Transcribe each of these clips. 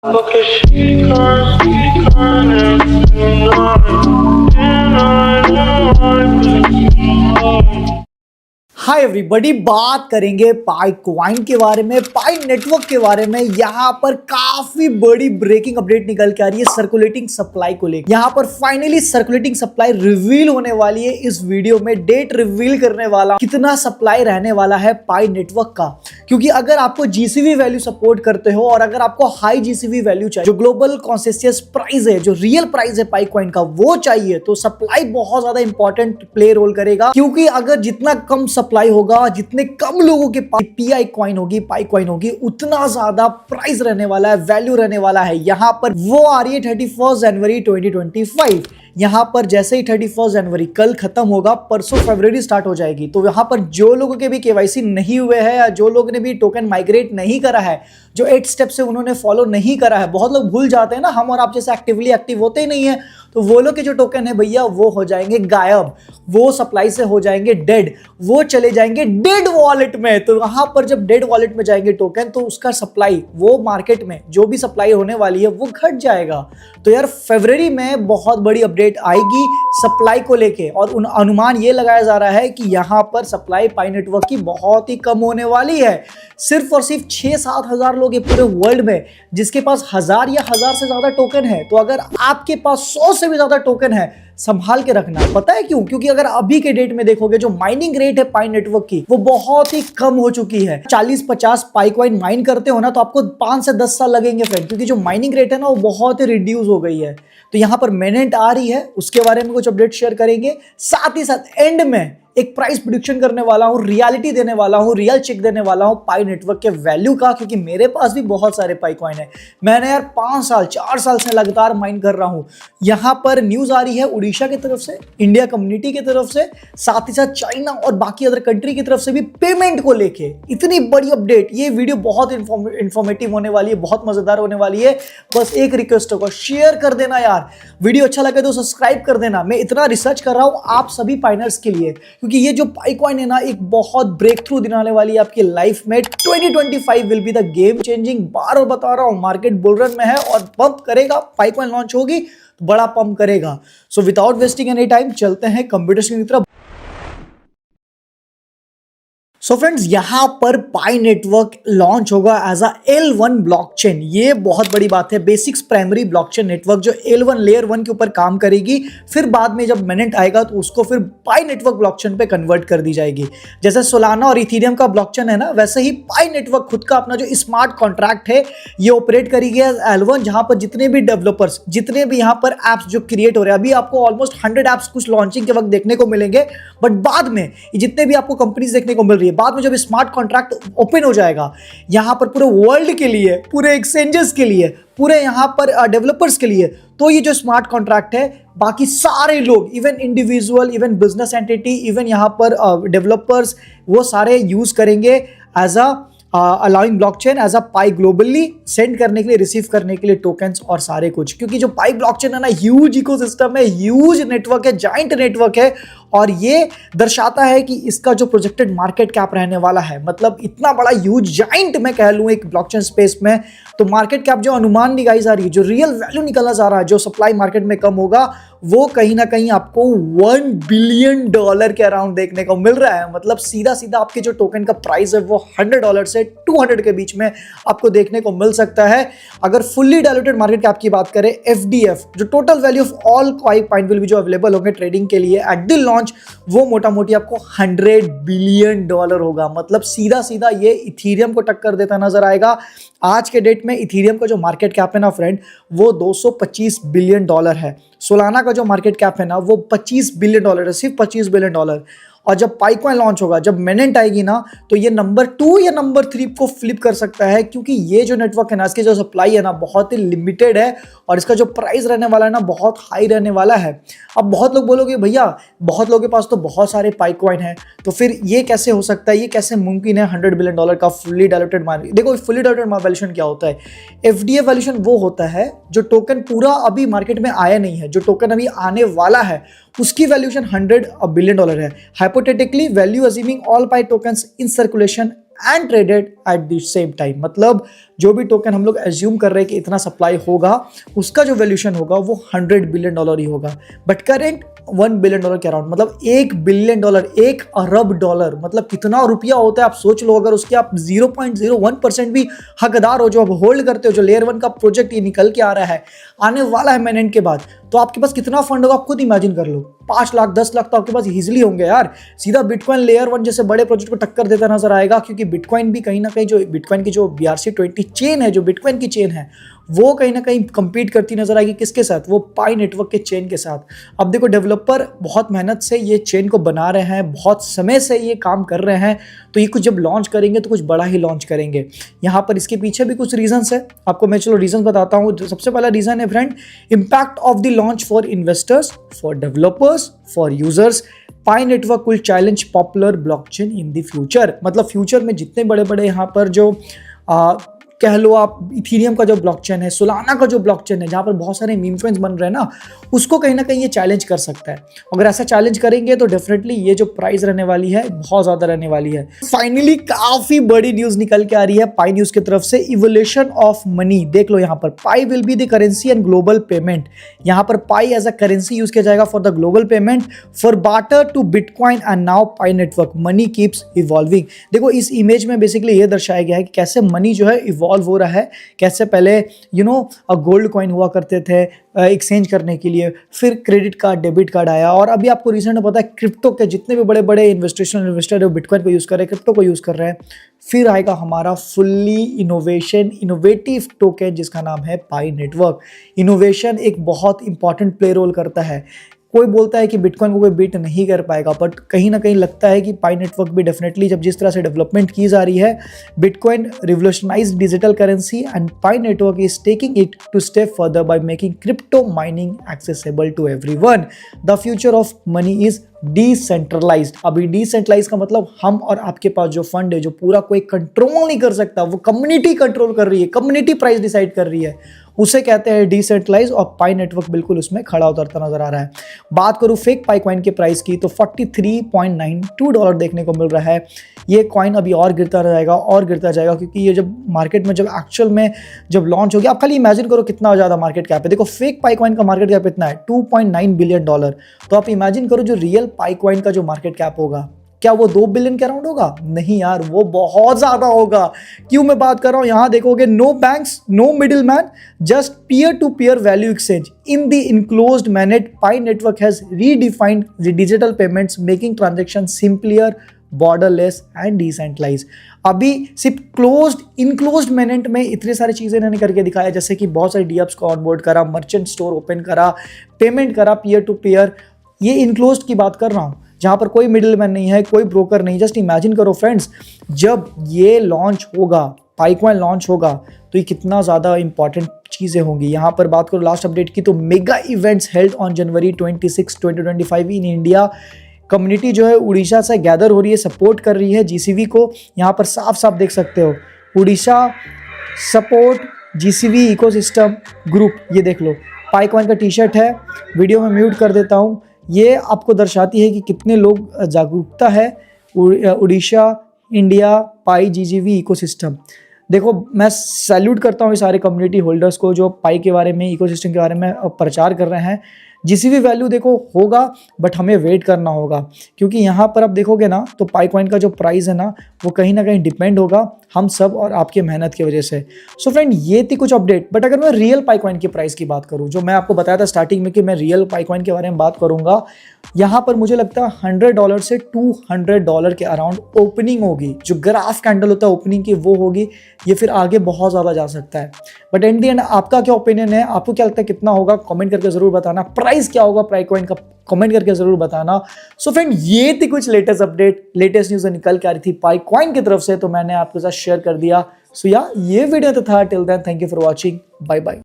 Look at she crying tonight. Hi everybody, बात करेंगे पाई coin के बारे में, पाई नेटवर्क के बारे में। यहाँ पर काफी बड़ी ब्रेकिंग अपडेट निकल के आ रही है सर्कुलेटिंग सप्लाई को लेकर। यहाँ पर फाइनली सर्कुलेटिंग सप्लाई रिवील होने वाली है। इस वीडियो में डेट रिवील करने वाला, कितना सप्लाई रहने वाला है पाई नेटवर्क का। क्योंकि अगर आपको जीसीवी वैल्यू सपोर्ट करते हो और अगर आपको हाई जीसीवी वैल्यू चाहिए, जो ग्लोबल कॉन्सेंसस प्राइस है, जो रियल प्राइस है पाई कॉइन का, वो चाहिए, तो सप्लाई बहुत ज्यादा इंपॉर्टेंट प्ले रोल करेगा। क्योंकि अगर जितना कम सप्लाई होगा, जितने कम लोगों के पास पीआई कॉइन होगी, पाई कॉइन होगी, उतना ज्यादा प्राइस रहने वाला है, वैल्यू रहने वाला है। यहां पर वो आ रही है 31 जनवरी 2025। यहां पर जैसे ही 31 जनवरी कल खत्म होगा, परसों फरवरी स्टार्ट हो जाएगी। तो यहां पर जो लोगों के भी केवाईसी नहीं हुए हैं या जो लोगों ने भी टोकन माइग्रेट नहीं करा है, जो 8 स्टेप से उन्होंने फॉलो नहीं करा है, बहुत लोग भूल जाते हैं ना, हम और आप जैसे एक्टिवली एक्टिव होते ही नहीं है, तो वो लोग के जो टोकन है भैया, वो हो जाएंगे गायब, वो सप्लाई से हो जाएंगे डेड, वो चले जाएंगे डेड वॉलेट में। तो वहां पर जब डेड वॉलेट में जाएंगे टोकन, तो उसका सप्लाई, वो मार्केट में जो भी सप्लाई होने वाली है वो घट जाएगा। तो यार फरवरी में बहुत बड़ी अपडेट आएगी सप्लाई को लेके, और अनुमान ये लगाया जा रहा है कि यहां पर सप्लाई पाई नेटवर्क की बहुत ही कम होने वाली है। सिर्फ और सिर्फ 6-7 हजार लोग पूरे वर्ल्ड में जिसके पास 1000 या 1000 से ज्यादा टोकन है। तो अगर आपके पास 100 से भी ज्यादा टोकन है, संभाल के रखना। पता है क्यों? क्योंकि अगर अभी के डेट में देखोगे, जो माइनिंग रेट है पाई नेटवर्क की, वो बहुत ही कम हो चुकी है। 40-50 पाई कॉइन माइन करते हो ना, तो आपको 5 से 10 साल लगेंगे फ्रेंड, क्योंकि जो माइनिंग रेट है ना, वो बहुत ही रिड्यूस हो गई है। तो यहां पर मेनेंट आ रही है, उसके बारे में कुछ अपडेट शेयर करेंगे। साथ ही साथ एंड में एक प्राइस प्रेडिक्शन करने वाला हूं, रियलिटी देने वाला हूं, रियल चेक देने वाला हूं पाई नेटवर्क के वैल्यू का। क्योंकि मेरे पास भी बहुत सारे पाई कॉइन है, मैंने यार 5 साल 4 साल से लगातार माइन कर रहा हूं। यहां पर न्यूज आ रही है उड़ीसा की तरफ से, इंडिया कम्युनिटी की तरफ से, साथ ही साथ चाइना और बाकी अदर कंट्री की तरफ से भी पेमेंट को लेके इतनी बड़ी अपडेट। ये वीडियो बहुत इंफॉर्मेटिव होने वाली है, बहुत मजेदार होने वाली है। बस एक रिक्वेस्ट होगा, शेयर कर देना यार, वीडियो अच्छा लगे तो सब्सक्राइब कर देना। मैं इतना रिसर्च कर रहा हूं आप सभी पाइनर्स के लिए, क्योंकि ये जो पाई कॉइन है ना, एक बहुत ब्रेक थ्रू दिलाने वाली है आपकी लाइफ में। 2025 will be the game changing. बार बता रहा हूं, मार्केट बुल रन में है और पंप करेगा। पाई कॉइन लॉन्च होगी तो बड़ा पंप करेगा। So without wasting any time चलते हैं कंप्यूटर स्क्रीन की तरफ। सो फ्रेंड्स, यहां पर पाई नेटवर्क लॉन्च होगा एज अ L1 ब्लॉकचेन। ये बहुत बड़ी बात है। बेसिक्स प्राइमरी ब्लॉकचेन नेटवर्क जो L1 लेयर 1 के ऊपर काम करेगी, फिर बाद में जब मेनेंट आएगा तो उसको फिर पाई नेटवर्क ब्लॉकचेन पे कन्वर्ट कर दी जाएगी। जैसे सोलाना और इथेरियम का ब्लॉकचेन है ना, वैसे ही पाई नेटवर्क खुद का अपना जो स्मार्ट कॉन्ट्रैक्ट है, ये ऑपरेट करेगी एज L1, जहां पर जितने भी डेवलपर्स, जितने भी यहाँ पर एप्स जो क्रिएट हो रहे हैं, अभी आपको ऑलमोस्ट 100 एप्स कुछ लॉन्चिंग के वक्त देखने को मिलेंगे, बट बाद में जितने भी आपको कंपनीज देखने को मिल रही है, बाद में जब स्मार्ट कॉन्ट्रैक्ट ओपन हो जाएगा यहां पर पूरे वर्ल्ड के लिए, पूरे एक्सचेंजेस के लिए, पूरे यहां पर डेवलपर्स के लिए, तो ये जो स्मार्ट कॉन्ट्रैक्ट है, बाकी सारे लोग, even individual, even business entity, even यहां पर डेवलपर्स, वो सारे यूज करेंगे as a allowing blockchain as a Pi globally send करने के लिए, रिसीव करने के लिए टोकन्स और सारे कुछ। क्योंकि जो पाई ब्लॉकचेन है ना, ह्यूज इकोसिस्टम है, ह्यूज नेटवर्क है, जाइंट नेटवर्क है, और ये दर्शाता है कि इसका जो प्रोजेक्टेड मार्केट कैप रहने वाला है, मतलब इतना बड़ा ह्यूज जाइंट मैं कह लूं एक ब्लॉकचेन स्पेस में, तो मार्केट कैप जो अनुमान निकाली जा रही है, जो रियल वैल्यू निकलना जा रहा है, जो सप्लाई मार्केट में कम होगा, वो कहीं ना कहीं आपको $1 बिलियन के अराउंड देखने को मिल रहा है। मतलब सीधा सीधा आपके जो टोकन का प्राइस है वो $100 से 200 के बीच में आपको देखने को मिल सकता है। अगर फुल्ली डायलूटेड मार्केट कैप की बात करें, FDF जो total value of all coin will भी जो अवेलेबल होंगे ट्रेडिंग के लिए एट द लॉन्च, वो मोटा मोटी आपको $100 बिलियन होगा। मतलब सीधा सीधा ये इथेरियम को टक्कर देता नजर आएगा। आज के डेट में इथेरियम का जो मार्केट कैप है ना फ्रेंड, वो $225 बिलियन है। सोलाना का जो मार्केट कैप है ना, वो $25 बिलियन है, सिर्फ $25 बिलियन। और जब पाई कॉइन लॉन्च होगा, जब मेनेंट आएगी ना, तो ये नंबर 2 या नंबर 3 को फ्लिप कर सकता है। क्योंकि ये जो नेटवर्क है ना, इसकी जो सप्लाई है ना, बहुत ही लिमिटेड है, और इसका जो प्राइस रहने वाला है ना, बहुत हाई रहने वाला है। अब बहुत लोग बोलोगे भैया, बहुत लोगों के पास तो बहुत सारे पाई कॉइन है, तो फिर ये कैसे हो सकता है, ये कैसे मुमकिन है $100 बिलियन का फुल्ली डायलूटेड मार्केट? देखो, फुल्ली डायलूटेड वैल्यूएशन क्या होता है? FDF वैल्यूएशन वो होता है जो टोकन पूरा अभी मार्केट में आया नहीं है, जो टोकन अभी आने वाला है, उसकी वैल्यूएशन $100 बिलियन है। Hypothetically value assuming all pi tokens in circulation and traded at the same time. मतलब जो भी टोकन हम लोग एज्यूम कर रहे हैं कि इतना सप्लाई होगा, उसका जो वैल्यूएशन होगा वो $100 बिलियन ही होगा। बट करेंट $1 बिलियन के अराउंड, मतलब $1 बिलियन, $1 अरब डॉलर, मतलब कितना रुपया होता है आप सोच लो। अगर उसके आप 0.01% भी हकदार हो, जो आप होल्ड करते हो, जो लेयर 1 का प्रोजेक्ट ये निकल के आ रहा है, आने वाला है मेनेंट के बाद, तो आपके पास कितना फंड होगा आप खुद इमेजिन कर लो। 5 लाख 10 लाख तो आपके पास इजीली होंगे यार। सीधा बिटकॉइन लेयर 1 जैसे बड़े प्रोजेक्ट को टक्कर देता नजर आएगा, क्योंकि बिटकॉइन भी कहीं ना कहीं, जो बिटकॉइन की जो BRC-20 चेन है, जो बिटकॉइन की चेन है, वो कहीं ना कहीं कंपीट करती नजर आएगी किसके साथ, वो पाई नेटवर्क के चेन के साथ। अब देखो, डेवलपर बहुत मेहनत से ये चेन को बना रहे हैं, बहुत समय से ये काम कर रहे हैं, तो ये कुछ जब लॉन्च करेंगे तो कुछ बड़ा ही लॉन्च करेंगे। यहाँ पर इसके पीछे भी कुछ रीजंस है, आपको मैं चलो रीजंस बताता हूँ। सबसे पहला रीजन है friend, impact of the launch for investors, for developers, for users. Pi network will challenge popular blockchain in the future. मतलब फ्यूचर में जितने बड़े बड़े यहाँ पर जो कह लो आप इथीरियम का जो ब्लॉकचेन है, सोलाना का जो ब्लॉकचेन है, जहाँ पर बहुत सारे मीम कॉइन्स बन रहे हैं ना, उसको कहीं ना कहीं ये चैलेंज कर सकता है। अगर ऐसा चैलेंज करेंगे तो डेफिनेटली ये जो प्राइस रहने वाली है बहुत ज़्यादा रहने वाली है। फाइनली काफ़ी बड़ी न्यूज़ निकल के आ रही है पाई न्यूज़ की तरफ से, इवोल्यूशन ऑफ मनी। देख लो यहाँ पर, Pi will be the currency and global payment. यहाँ पर Pi as a currency use किया जाएगा for the global payment, for barter to bitcoin and now Pi network. Money keeps evolving. देखो इस इमेज में बेसिकली ये दर्शाया गया है कि कैसे मनी जो है इवॉल्व हो रहा है। कैसे पहले गोल्ड कॉइन हुआ करते थे एक्सचेंज करने के लिए, फिर क्रेडिट कार्ड, डेबिट कार्ड आया, और अभी आपको रिसेंट में पता है क्रिप्टो के जितने भी बड़े बड़े इन्वेस्टर है बिटकॉइन को यूज़ कर रहे हैं, क्रिप्टो को यूज़ कर रहे हैं। फिर आएगा हमारा फुल्ली इनोवेटिव टोकन जिसका नाम है पाई नेटवर्क। इनोवेशन एक बहुत इंपॉर्टेंट प्ले रोल करता है। कोई बोलता है कि बिटकॉइन को कोई बीट नहीं कर पाएगा, बट कहीं ना कहीं लगता है कि पाई नेटवर्क भी डेफिनेटली, जब जिस तरह से डेवलपमेंट की जा रही है, bitcoin revolutionize digital currency and Pi network is taking it to step further by making crypto mining accessible to everyone. The future of money is decentralized. अभी डिसेंट्रलाइज का मतलब हम और आपके पास जो फंड है, जो पूरा कोई कंट्रोल नहीं कर सकता, वो कम्युनिटी कंट्रोल कर रही है, कम्युनिटी प्राइस डिसाइड कर रही है, उसे कहते हैं डिसेंट्रलाइज। और पाई नेटवर्क बिल्कुल उसमें खड़ा उतरता नजर आ रहा है। बात करूं फेक पाई कॉइन के प्राइस की, तो $43.92 देखने को मिल रहा है। ये कॉइन अभी और गिरता जाएगा, क्योंकि ये जब मार्केट में, जब एक्चुअल में जब लॉन्च हो गया, आप खाली इमेजिन करो कितना ज़्यादा मार्केट कैप है। देखो फेक पाई कॉइन का मार्केट कैप इतना है $2.9 बिलियन। तो आप इमेजिन करो जो रियल पाई कॉइन का जो मार्केट कैप होगा, क्या वो 2 बिलियन के अराउंड होगा? नहीं यार, वो बहुत ज्यादा होगा। क्यों मैं बात कर रहा हूं, यहां देखोगे no banks, no middle man, just peer to peer value exchange in the enclosed manner. Pi network has redefined the digital payments, making transaction simpler, borderless and decentralize. अभी सिर्फ इनक्लोज्ड मैनेट में इतनी सारी चीजें इन्होंने करके दिखाया, जैसे कि बहुत सारे डीएप्स को ऑनबोर्ड करा, मर्चेंट स्टोर ओपन करा, पेमेंट करा पीयर टू पीयर। ये इनक्लोज्ड की बात कर रहा हूं, जहाँ पर कोई मिडिल मैन नहीं है, कोई ब्रोकर नहीं। जस्ट इमेजिन करो फ्रेंड्स, जब ये लॉन्च होगा, पाईकॉइन लॉन्च होगा, तो ये कितना ज़्यादा इंपॉर्टेंट चीज़ें होंगी। यहाँ पर बात करो लास्ट अपडेट की, तो mega events held on January 26, 2025 in India. Community जो है उड़ीसा से गैदर हो रही है, सपोर्ट कर रही है जीसीवी को। यहाँ पर साफ साफ देख सकते हो, Orissa support GCV ecosystem group. ये देख लो, पाईकॉइन का टी शर्ट है, वीडियो में म्यूट कर देता हूँ। ये आपको दर्शाती है कि कितने लोग जागरूकता है उड़ीसा इंडिया पाई जीजीवी इकोसिस्टम। देखो मैं सैल्यूट करता हूँ ये सारे कम्युनिटी होल्डर्स को जो पाई के बारे में, इकोसिस्टम के बारे में प्रचार कर रहे हैं। जीसीवी वैल्यू देखो होगा, बट हमें वेट करना होगा, क्योंकि यहाँ पर आप देखोगे ना, तो पाईकॉइन का जो प्राइस है ना, वो कहीं ना कहीं डिपेंड होगा हम सब और आपके मेहनत की वजह से। सो फ्रेंड, ये थी कुछ अपडेट। बट अगर मैं रियल पाईकॉइन की प्राइस की बात करूँ, जो मैं आपको बताया था स्टार्टिंग में कि मैं रियल पाईकॉइन के बारे में बात करूँगा, यहाँ पर मुझे लगता है $100 से $200 के अराउंड ओपनिंग होगी। जो ग्राफ कैंडल होता है ओपनिंग की, वो होगी। ये फिर आगे बहुत ज़्यादा जा सकता है। बट एट द एंड आपका क्या ओपिनियन है, आपको क्या लगता है कितना होगा, कमेंट करके ज़रूर बताना। प्राइस क्या होगा पाईकॉइन का, कमेंट करके ज़रूर बताना। सो फ्रेंड, ये थी कुछ लेटेस्ट अपडेट, लेटेस्ट न्यूज़ निकल के आ रही थी पाईकॉइन की तरफ से, तो मैंने आपके साथ शेयर कर दिया। सो या ये वीडियो तो था। Till then, thank you for watching, bye bye.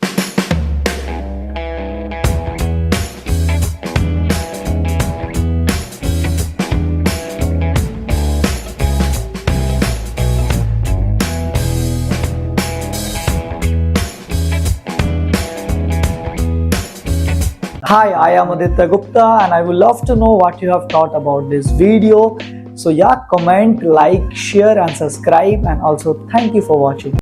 Hi, I am Aditya Gupta and I would love to know what you have thought about this video. So yeah, comment, like, share and subscribe, and also thank you for watching.